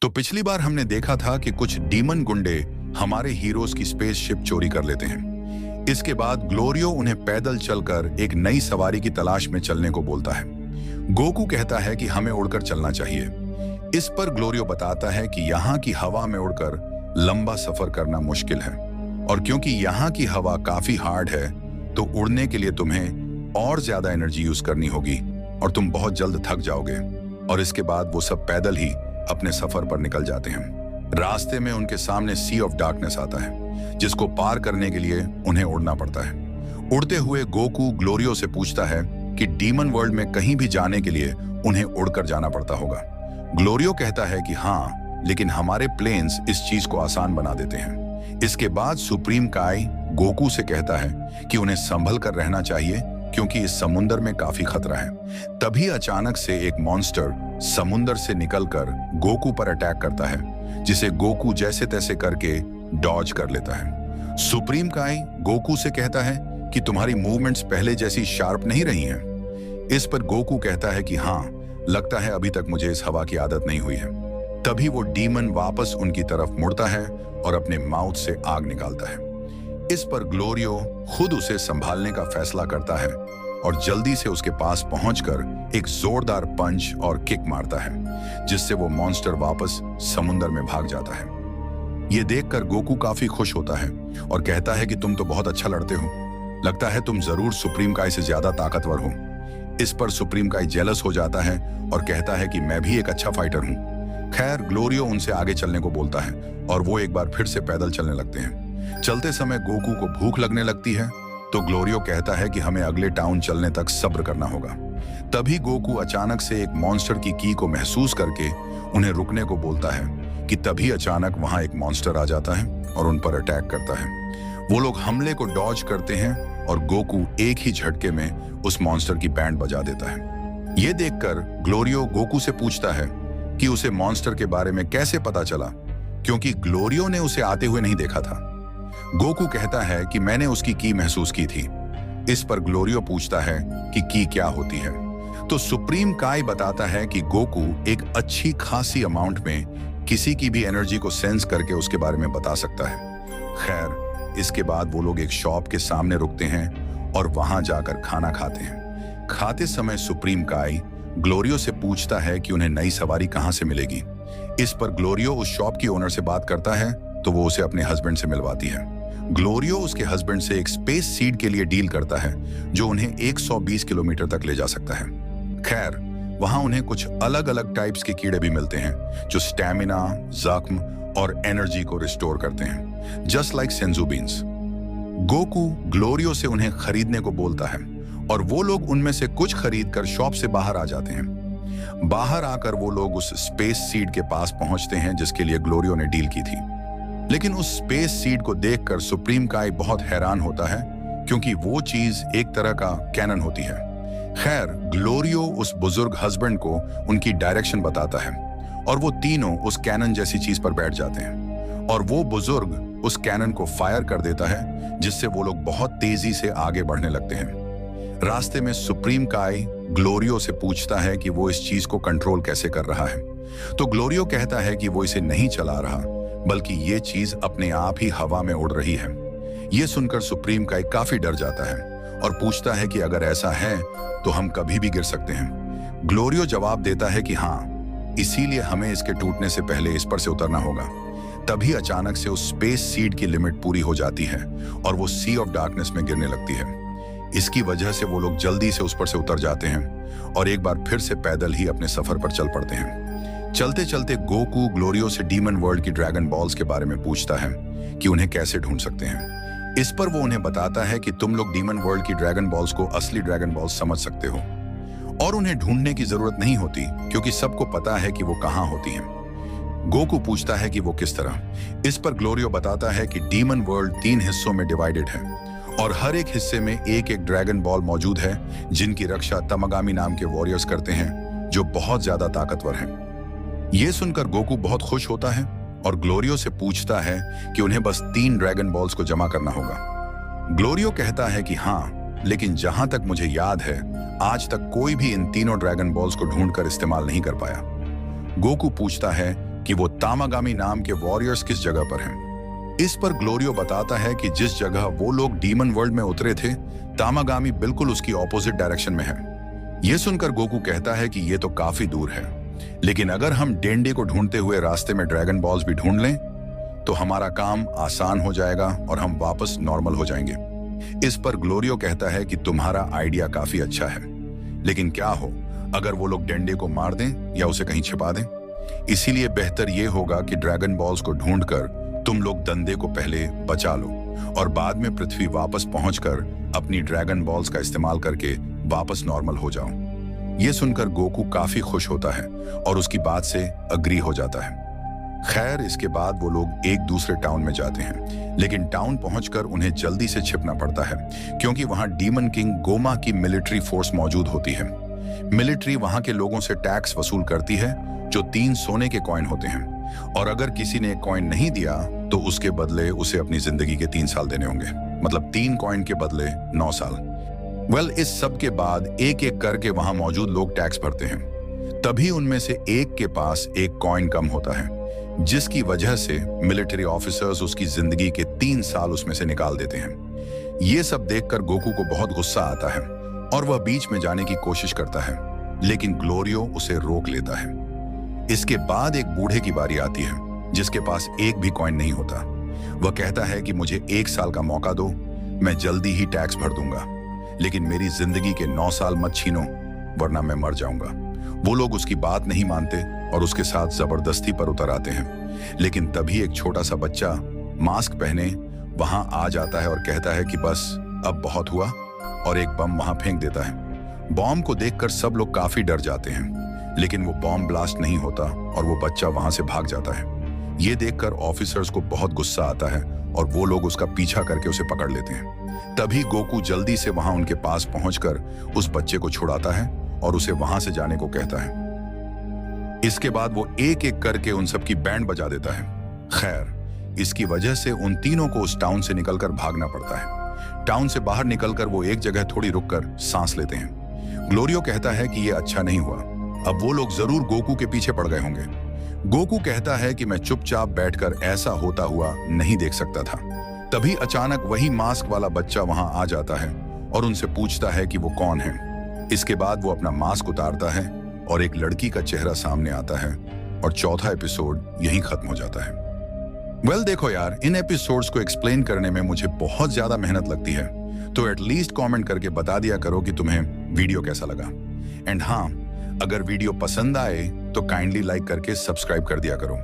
तो पिछली बार हमने देखा था कि कुछ डीमन गुंडे हमारे हीरोज की स्पेसशिप चोरी कर लेते हैं। इसके बाद ग्लोरियो उन्हें पैदल चलकर एक नई सवारी की तलाश में चलने को बोलता है। गोकू कहता है कि हमें उड़कर चलना चाहिए। इस पर ग्लोरियो बताता है कि यहाँ की हवा में उड़कर लंबा सफर करना मुश्किल है, और क्योंकि यहाँ की हवा काफी हार्ड है तो उड़ने के लिए तुम्हें और ज्यादा एनर्जी यूज करनी होगी और तुम बहुत जल्द थक जाओगे। और इसके बाद वो सब पैदल ही अपने सफर पर निकल जाते हैं। रास्ते में उनके सामने सी ऑफ डार्कनेस आता है, जिसको पार करने के लिए उन्हें उड़ना पड़ता है। उड़ते हुए गोकू ग्लोरियो से पूछता है कि डीमन वर्ल्ड में कहीं भी जाने के लिए उन्हें उड़कर जाना पड़ता होगा। ग्लोरियो कहता है कि हाँ, लेकिन हमारे प्लेन्स इस चीज को आसान बना देते हैं। इसके बाद सुप्रीम काई गोकू से कहता है कि उन्हें संभल कर रहना चाहिए क्योंकि इस समुंदर में काफी खतरा है। तभी अचानक से एक मॉन्स्टर समुंदर से निकलकर गोकू पर अटैक करता है, जिसे गोकू जैसे तैसे करके डॉज कर लेता है। सुप्रीम काई गोकू से कहता है कि तुम्हारी मूवमेंट्स पहले जैसी शार्प नहीं रही हैं। इस पर गोकू कहता है कि हाँ, लगता है अभी तक मुझे इस हवा की आदत नहीं हुई है। तभी वो डीमन वापस उनकी तरफ मुड़ता है और अपने माउथ से आग निकालता है। इस पर ग्लोरियो खुद उसे संभालने का फैसला करता है और जल्दी से उसके पास पहुंचकर एक जोरदार पंच और किक मारता है, जिससे वो मॉन्स्टर वापस समुंदर में भाग जाता है। ये देखकर गोकू काफी खुश होता है और कहता है कि तुम तो बहुत अच्छा लड़ते हो, लगता है तुम जरूर सुप्रीम काई से ज्यादा ताकतवर हो। इस पर सुप्रीम काई जेलस हो जाता है और कहता है कि मैं भी एक अच्छा फाइटर हूँ। खैर, ग्लोरियो उनसे आगे चलने को बोलता है और वो एक बार फिर से पैदल चलने लगते हैं। चलते समय गोकू को भूख लगने लगती है, तो ग्लोरियो कहता है कि हमें अगले टाउन चलने तक सब्र करना होगा। तभी गोकू अचानक से एक मॉन्स्टर की की को महसूस करके उन्हें रुकने को बोलता है कि तभी अचानक वहां एक मॉन्स्टर आ जाता है और उन पर अटैक करता है। वो लोग हमले को डॉज करते हैं और गोकू एक ही झटके में उस मॉन्स्टर की बैंड बजा देता है। ये देखकर ग्लोरियो गोकू से पूछता है कि उसे मॉन्स्टर के बारे में कैसे पता चला, क्योंकि ग्लोरियो ने उसे आते हुए नहीं देखा था। गोकू कहता है कि मैंने उसकी की महसूस की थी। इस पर ग्लोरियो पूछता है कि की क्या होती है, तो सुप्रीम काई बताता है कि गोकू एक अच्छी खासी अमाउंट में किसी की भी एनर्जी को सेंस करके उसके बारे में बता सकता है। खैर, इसके बाद वो लोग एक शॉप के सामने रुकते हैं और वहां जाकर खाना खाते हैं। खाते समय सुप्रीम काई ग्लोरियो से पूछता है कि उन्हें नई सवारी कहां से मिलेगी। इस पर ग्लोरियो उस शॉप की ओनर से बात करता है तो वो उसे अपने हस्बैंड से मिलवाती है। ग्लोरियो उसके हस्बैंड से एक स्पेस सीड के लिए डील करता है जो उन्हें 120 किलोमीटर तक ले जा सकता है। खैर, वहां उन्हें कुछ अलग अलग टाइप्स के कीड़े भी मिलते हैं जो स्टैमिना, जख्म और एनर्जी को रिस्टोर करते हैं, just like senzu beans. Goku ग्लोरियो से उन्हें खरीदने को बोलता है और वो लोग उनमें से कुछ खरीद कर शॉप से बाहर आ जाते हैं। बाहर आकर वो लोग उस स्पेस सीड के पास पहुंचते हैं जिसके लिए ग्लोरियो ने डील की थी। लेकिन उस स्पेस सीड को देखकर सुप्रीम काई बहुत हैरान होता है, क्योंकि वो चीज एक तरह का कैनन होती है। खैर, ग्लोरियो उस बुजुर्ग हस्बैंड को उनकी डायरेक्शन बताता है और वो तीनों उस कैनन जैसी चीज पर बैठ जाते हैं और वो बुजुर्ग उस कैनन को फायर कर देता है, जिससे वो लोग बहुत तेजी से आगे बढ़ने लगते हैं। रास्ते में सुप्रीम काई ग्लोरियो से पूछता है कि वो इस चीज को कंट्रोल कैसे कर रहा है, तो ग्लोरियो कहता है कि वो इसे नहीं चला रहा, बल्कि ये चीज अपने आप ही हवा में उड़ रही है। ये सुनकर सुप्रीम काई काफी डर जाता है और पूछता है कि अगर ऐसा है तो हम कभी भी गिर सकते हैं। ग्लोरियो जवाब देता है कि हाँ, इसीलिए हमें इसके टूटने से पहले इस पर से उतरना होगा। तभी अचानक से उस स्पेस सीड की लिमिट पूरी हो जाती है और वो सी ऑफ डार्कनेस में गिरने लगती है। इसकी वजह से वो लोग जल्दी से उस पर से उतर जाते हैं और एक बार फिर से पैदल ही अपने सफर पर चल पड़ते हैं। चलते चलते गोकू ग्लोरियो से डीमन वर्ल्ड की ड्रैगन बॉल्स के बारे में पूछता है कि उन्हें कैसे ढूंढ सकते हैं। इस पर वो उन्हें बताता है कि तुम लोग डीमन वर्ल्ड की ड्रैगन बॉल्स को असली ड्रैगन बॉल्स समझ सकते हो और उन्हें ढूंढने की जरूरत नहीं होती, क्योंकि सबको पता है कि वो कहां होती हैं। गोकू पूछता है कि वो किस तरह। इस पर ग्लोरियो बताता है कि डीमन वर्ल्ड 3 हिस्सों में डिवाइडेड है और हर एक हिस्से में एक एक ड्रैगन बॉल मौजूद है, जिनकी रक्षा तमागामी नाम के वॉरियर्स करते हैं जो बहुत ज्यादा ताकतवर हैं। ये सुनकर गोकू बहुत खुश होता है और ग्लोरियो से पूछता है कि उन्हें बस 3 ड्रैगन बॉल्स को जमा करना होगा। ग्लोरियो कहता है कि हाँ, लेकिन जहां तक मुझे याद है आज तक कोई भी इन तीनों ड्रैगन बॉल्स को ढूंढकर इस्तेमाल नहीं कर पाया। गोकू पूछता है कि वो तामागामी नाम के वॉरियर्स किस जगह पर हैं। इस पर ग्लोरियो बताता है कि जिस जगह वो लोग डीमन वर्ल्ड में उतरे थे, तामागामी बिल्कुल उसकी ऑपोजिट डायरेक्शन में है। यह सुनकर गोकू कहता है कि यह तो काफी दूर है, लेकिन अगर हम डेंडे को ढूंढते हुए रास्ते में ड्रैगन बॉल्स भी ढूंढ लें तो हमारा काम आसान हो जाएगा और हम वापस नॉर्मल हो जाएंगे। इस पर ग्लोरियो कहता है कि तुम्हारा आइडिया काफी अच्छा है, लेकिन क्या हो अगर वो लोग डेंडे को मार दें या उसे कहीं छिपा दें। इसीलिए बेहतर यह होगा कि ड्रैगन बॉल्स को ढूंढकर तुम लोग दंदे को पहले बचा लो और बाद में पृथ्वी वापस पहुंचकर अपनी ड्रैगन बॉल्स का इस्तेमाल करके वापस नॉर्मल हो जाओ। यह सुनकर गोकू काफी खुश होता है और उसकी बात से अग्री हो जाता है। खैर, इसके बाद वो लोग एक दूसरे टाउन में जाते हैं, लेकिन टाउन पहुंचकर उन्हें जल्दी से छिपना पड़ता है क्योंकि वहां डीमन किंग गोमा की मिलिट्री फोर्स मौजूद होती है। मिलिट्री वहां के लोगों से टैक्स वसूल करती है जो 3 सोने के कॉइन होते हैं, और अगर किसी ने कॉइन नहीं दिया तो उसके बदले उसे अपनी जिंदगी के 3 साल देने होंगे, मतलब 3 कॉइन के बदले 9 साल। इस सब के बाद एक एक करके वहां मौजूद लोग टैक्स भरते हैं। तभी उनमें से एक के पास एक कॉइन कम होता है, जिसकी वजह से मिलिट्री ऑफिसर्स उसकी जिंदगी के 3 साल उसमें से निकाल देते हैं। ये सब देखकर गोकू को बहुत गुस्सा आता है और वह बीच में जाने की कोशिश करता है, लेकिन ग्लोरियो उसे रोक लेता है। इसके बाद एक बूढ़े की बारी आती है जिसके पास एक भी कॉइन नहीं होता। वह कहता है कि मुझे 1 साल का मौका दो, मैं जल्दी ही टैक्स भर दूंगा, लेकिन मेरी जिंदगी के 9 साल मत छीनो वरना मैं मर जाऊंगा। वो लोग उसकी बात नहीं मानते और उसके साथ जबरदस्ती पर उतर आते हैं, लेकिन तभी एक छोटा सा बच्चा मास्क पहने वहां आ जाता है और कहता है कि बस अब बहुत हुआ, और एक बम वहां फेंक देता है। बॉम्ब को देखकर सब लोग काफी डर जाते हैं, लेकिन वो बॉम्ब ब्लास्ट नहीं होता और वो बच्चा वहां से भाग जाता है। ये देखकर ऑफिसर्स को बहुत गुस्सा आता है और वो लोग उसका पीछा करके उसे पकड़ लेते हैं। तभी गोकू जल्दी से वहां उनके पास पहुंचकर उस बच्चे को छुड़ाता है और उसे वहां से जाने को कहता है। इसके बाद वो एक एक करके उन सबकी बैंड बजा देता है। खैर, इसकी वजह से उन तीनों को उस टाउन से निकलकर भागना पड़ता है। टाउन से बाहर निकलकर वो एक जगह थोड़ी रुककर सांस लेते हैं। ग्लोरियो कहता है कि यह अच्छा नहीं हुआ, अब वो लोग जरूर गोकू के पीछे पड़ गए होंगे। गोकू कहता है कि मैं चुपचाप बैठकर ऐसा होता हुआ नहीं देख सकता था। तभी अचानक वही मास्क वाला बच्चा वहां आ जाता है और उनसे पूछता है कि वो कौन है। इसके बाद वो अपना मास्क उतारता है और एक लड़की का चेहरा सामने आता है और चौथा एपिसोड यहीं खत्म हो जाता है। देखो यार, इन एपिसोड्स को एक्सप्लेन करने में मुझे बहुत ज्यादा मेहनत लगती है, तो एटलीस्ट कमेंट करके बता दिया करो कि तुम्हें वीडियो कैसा लगा। एंड हाँ, अगर वीडियो पसंद आए तो काइंडली लाइक करके सब्सक्राइब कर दिया करो।